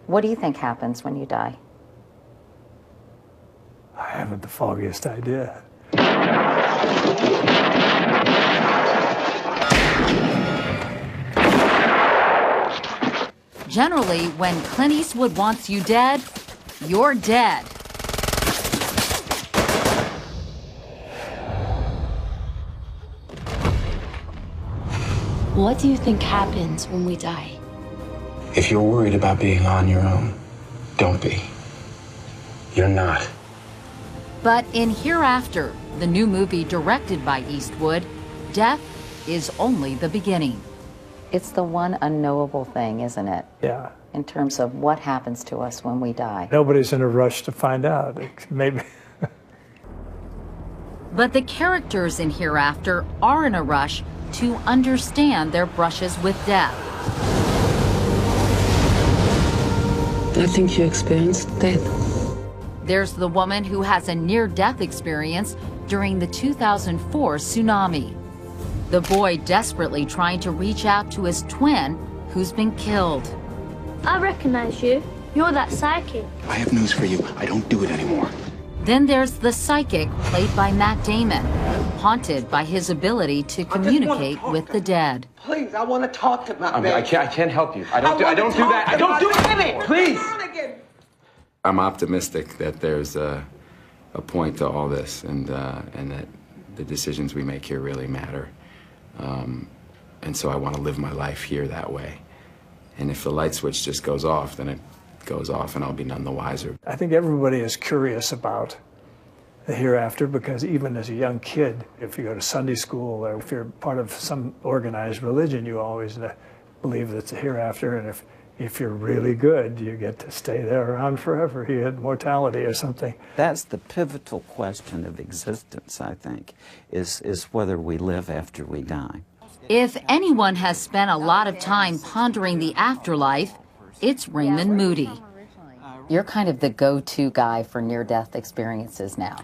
What do you think happens when you die? I haven't the foggiest idea. Generally, when Clint Eastwood wants you dead, you're dead. What do you think happens when we die? If you're worried about being on your own, don't be. You're not. But in Hereafter, the new movie directed by Eastwood, death is only the beginning. It's the one unknowable thing, isn't it? Yeah. In terms of what happens to us when we die. Nobody's in a rush to find out. Maybe. But the characters in Hereafter are in a rush to understand their brushes with death. I think you experienced death. There's the woman who has a near-death experience during the 2004 tsunami. The boy desperately trying to reach out to his twin who's been killed. I recognize you. You're that psychic. I have news for you. I don't do it anymore. Then there's the psychic played by Matt Damon, haunted by his ability to communicate with the dead. Please, I want to talk to my baby. I can't help you. I don't do that. I don't do it. Please. I'm optimistic that there's a point to all this, and that the decisions we make here really matter. And so I want to live my life here that way. And if the light switch just goes off, then it goes off, and I'll be none the wiser. I think everybody is curious about the hereafter, because even as a young kid, if you go to Sunday school or if you're part of some organized religion, you always believe that it's a hereafter, and if you're really good, you get to stay there around forever. You get mortality or something. That's the pivotal question of existence, I think, is whether we live after we die. If anyone has spent a lot of time pondering the afterlife, it's Raymond Moody. You're kind of the go-to guy for near-death experiences now.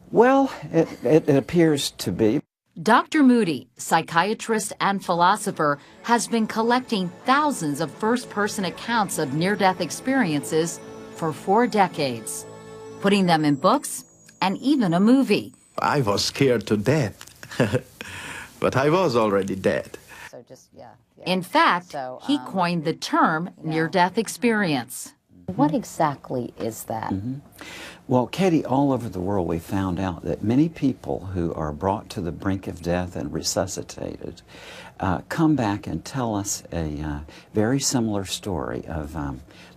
Well, it appears to be. Dr. Moody, psychiatrist and philosopher, has been collecting thousands of first-person accounts of near-death experiences for 4 decades, putting them in books and even a movie. I was scared to death, but I was already dead. So just, yeah. In fact, he coined the term near-death experience. What exactly is that? Well, Katie, all over the world we found out that many people who are brought to the brink of death and resuscitated come back and tell us a very similar story of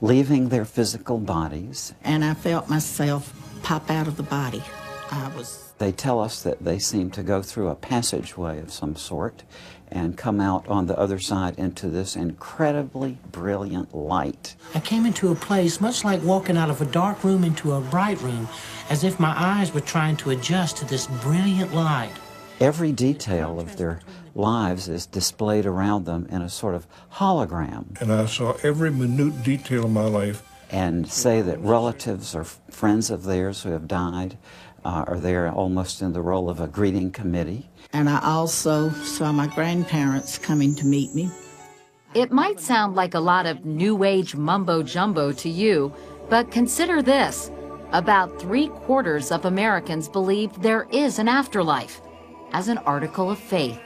leaving their physical bodies. And I felt myself pop out of the body. They tell us that they seem to go through a passageway of some sort and come out on the other side into this incredibly brilliant light. I came into a place much like walking out of a dark room into a bright room, as if my eyes were trying to adjust to this brilliant light. Every detail of their lives is displayed around them in a sort of hologram. And I saw every minute detail of my life. And say that relatives or friends of theirs who have died are there almost in the role of a greeting committee. And I also saw my grandparents coming to meet me. It might sound like a lot of New Age mumbo-jumbo to you, but consider this. About 3/4 of Americans believe there is an afterlife, as an article of faith.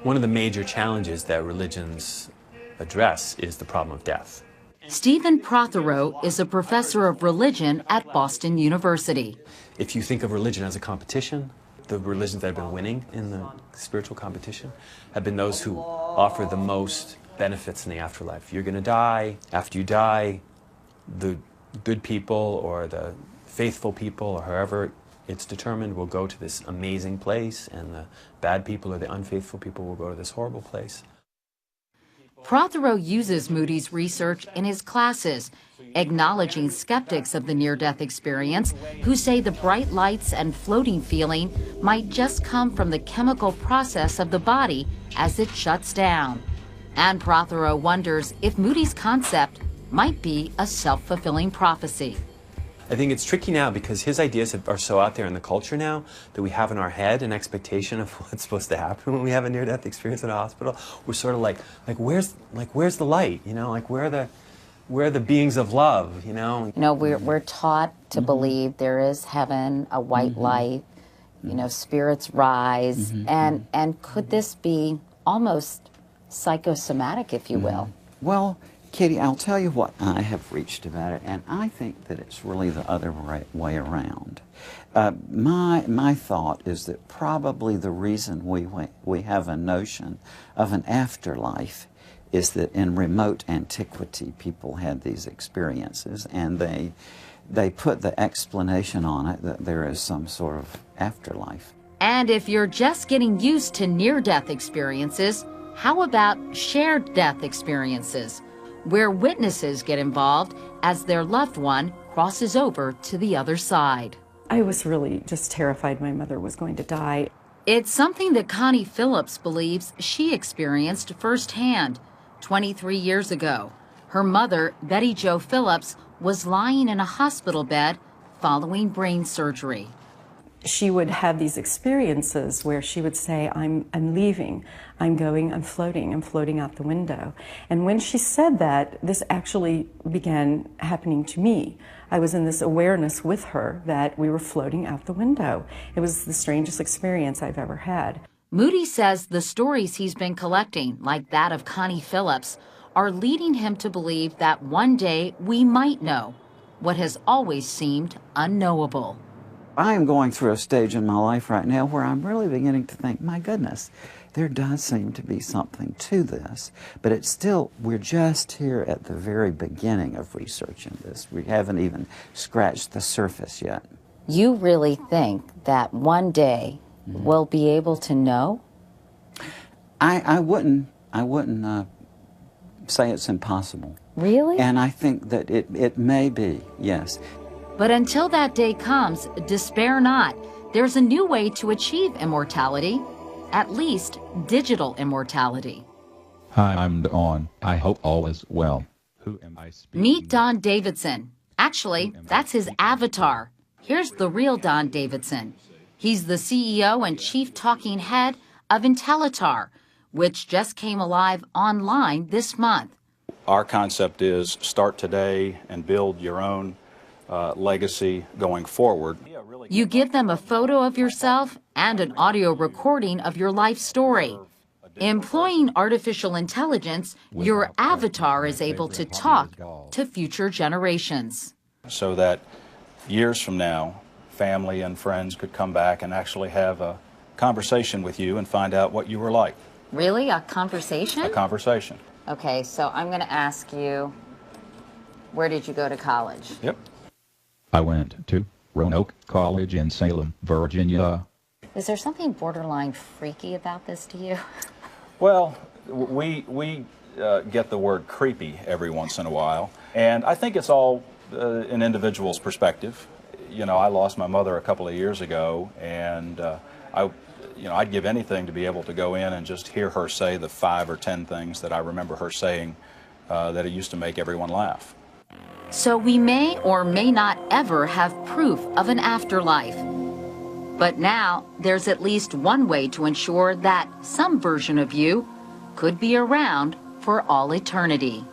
One of the major challenges that religions address is the problem of death. Stephen Prothero is a professor of religion at Boston University. If you think of religion as a competition, the religions that have been winning in the spiritual competition have been those who offer the most benefits in the afterlife. You're going to die. After you die, the good people or the faithful people or however it's determined will go to this amazing place, and the bad people or the unfaithful people will go to this horrible place. Prothero uses Moody's research in his classes, acknowledging skeptics of the near-death experience who say the bright lights and floating feeling might just come from the chemical process of the body as it shuts down. And Prothero wonders if Moody's concept might be a self-fulfilling prophecy. I think it's tricky now because his ideas are so out there in the culture now that we have in our head an expectation of what's supposed to happen when we have a near-death experience in a hospital. We're sort of like where's the light? You know, like where are the we're the beings of love, you know? You know, we're taught to believe there is heaven, a white light, you know, spirits rise, and could this be almost psychosomatic, if you will? Well, Katie, I'll tell you what I have reached about it, and I think that it's really the other way around. My thought is that probably the reason we have a notion of an afterlife is that in remote antiquity people had these experiences, and they put the explanation on it that there is some sort of afterlife. And if you're just getting used to near-death experiences, how about shared death experiences, where witnesses get involved as their loved one crosses over to the other side? I was really just terrified my mother was going to die. It's something that Connie Phillips believes she experienced firsthand 23 years ago. Her mother, Betty Jo Phillips, was lying in a hospital bed following brain surgery. She would have these experiences where she would say, I'm leaving, I'm going, I'm floating out the window. And when she said that, this actually began happening to me. I was in this awareness with her that we were floating out the window. It was the strangest experience I've ever had. Moody says the stories he's been collecting, like that of Connie Phillips, are leading him to believe that one day we might know what has always seemed unknowable. I am going through a stage in my life right now where I'm really beginning to think, my goodness, there does seem to be something to this, but it's still, we're just here at the very beginning of researching this. We haven't even scratched the surface yet. You really think that one day we'll be able to know? I wouldn't say it's impossible. Really? And I think that it may be, yes. But until that day comes, despair not. There's a new way to achieve immortality, at least digital immortality. Hi, I'm Don. I hope all is well. Who am I speaking? Meet Don Davidson. Actually, that's his avatar. Here's the real Don Davidson. He's the CEO and chief talking head of Intellitar, which just came alive online this month. Our concept is start today and build your own legacy going forward. You give them a photo of yourself and an audio recording of your life story. Employing artificial intelligence, your avatar is able to talk to future generations. So that years from now, family and friends could come back and actually have a conversation with you and find out what you were like. Really? A conversation? A conversation. Okay, so I'm going to ask you, where did you go to college? Yep. I went to Roanoke College in Salem, Virginia. Is there something borderline freaky about this to you? Well, we get the word creepy every once in a while, and I think it's all an individual's perspective. You know, I lost my mother a couple of years ago, and I'd give anything to be able to go in and just hear her say the 5 or 10 things that I remember her saying that it used to make everyone laugh. So we may or may not ever have proof of an afterlife. But now there's at least one way to ensure that some version of you could be around for all eternity.